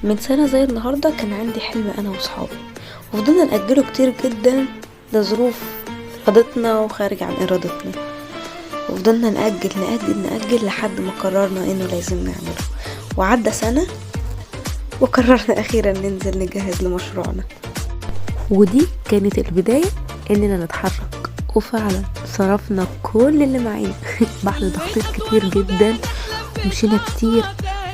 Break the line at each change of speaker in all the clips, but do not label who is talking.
من سنة زي النهاردة كان عندي حلم انا وصحابي، وفضلنا نأجله كتير جدا لظروف ارادتنا وخارج عن ارادتنا، وفضلنا نأجل لحد ما قررنا انه لازم نعمله. وعدى سنة وقررنا اخيرا ننزل نجهز لمشروعنا، ودي كانت البداية اننا نتحرك. وفعلا صرفنا كل اللي معانا بعد تخطيط كتير جدا، مشينا كتير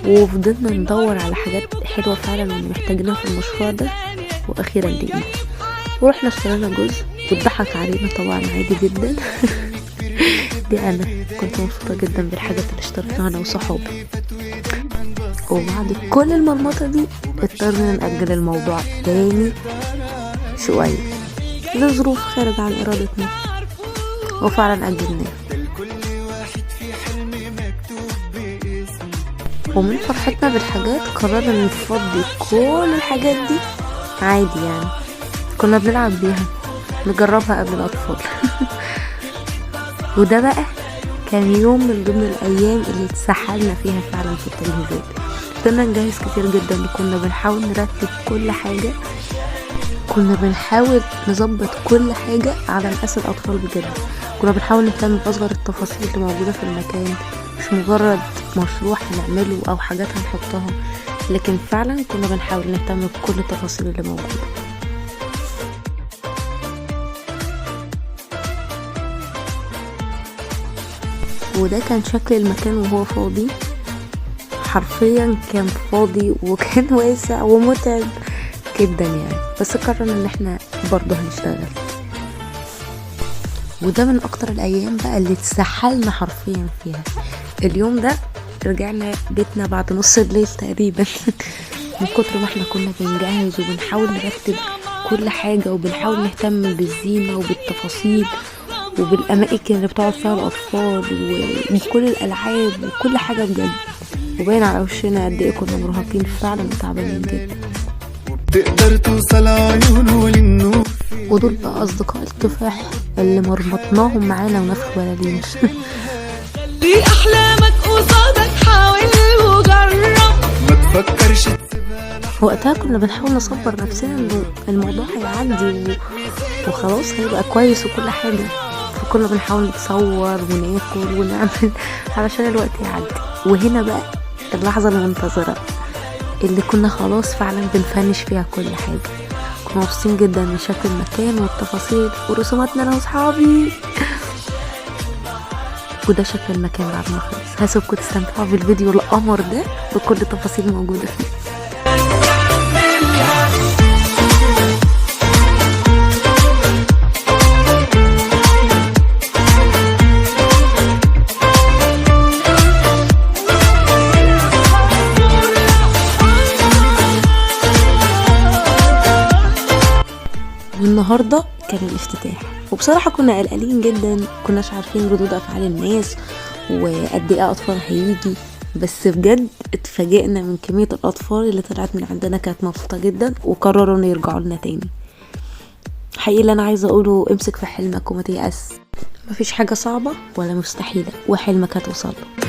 وفضلنا ندور على حاجات حلوة فعلا محتاجينها في المشروع ده، واخيرا لقينا ورحنا اشترينا جزء واتضحك علينا طبعا عادي جدا. دي انا كنت مبسوطة جدا بالحاجات اللي اشتريتها انا وصحابي. وبعد كل المرمطة دي اضطرنا نأجل الموضوع تاني شوية لظروف خارج عن ارادتنا، وفعلا أجلناه. ومن فرحتنا بالحاجات قررنا نفضي كل الحاجات دي عادي، يعني كنا بنلعب بيها نجربها قبل الأطفال. وده بقى كان يوم من ضمن الأيام اللي اتسحلنا فيها فعلا في التجهيزات. كنا نجهز كتير جدا، كنا بنحاول نرتب كل حاجة، كنا بنحاول نظبط كل حاجة على مقاس الأطفال بجد. كنا بنحاول نهتم بأصغر التفاصيل اللي موجودة في المكان، مش مجرد مشروع هنعمله أو حاجات هنحطها، لكن فعلا كنا بنحاول نهتم بكل التفاصيل اللي موجودة. وده كان شكل المكان وهو فاضي، حرفيا كان فاضي وكان واسع ومتعب جدا يعني، بس قررنا ان احنا برضه هنشتغل. وده من اكتر الايام بقى اللي اتسحلنا حرفيا فيها. اليوم ده رجعنا بيتنا بعد نص الليل تقريبا من كتر ما احنا كنا بنجهز وبنحاول نرتب كل حاجة، وبنحاول نهتم بالزينة وبالتفاصيل وبالاماكن اللي بتقعد فيها الاطفال وكل الالعاب وكل حاجة بجد. وباين على وشنا قد ايه كنا مرهقين فعلا وتعبانين جدا.
تقدر توصل عيونه للنور.
ودول بقى اصدقاء الكفاح اللي مربطناهم معانا ونفخ بلالين.
خلي احلامك قصادك، حاول وجرب،
ما تفكرش.
وقتها كنا بنحاول نصبر نفسنا انه الموضوع هيعدي وخلاص هيبقى كويس وكل حاجة، فكنا بنحاول نتصور وناكل ونعمل علشان الوقت يعدي. وهنا بقى اللحظة المنتظرة اللي كنا خلاص فعلا بنفنش فيها كل حاجة. كنا مبسوطين جدا من شكل المكان والتفاصيل ورسوماتنا انا واصحابي. وده شكل المكان بعد ما خلص. هسيبكم تستمتعوا بالفيديو القمر ده بكل تفاصيل موجودة فيه. والنهاردة كان الافتتاح، وبصراحة كنا قلقانين جدا، كناش عارفين ردود افعال الناس وقد ايه اطفال هيجي، بس بجد اتفاجئنا من كمية الاطفال اللي طلعت من عندنا. كانت مبسوطة جدا وقرروا ان يرجعوا لنا تاني. حقيقي اللي انا عايزة اقوله امسك في حلمك وما تيأس، مفيش حاجة صعبة ولا مستحيلة، وحلمك هتوصل له.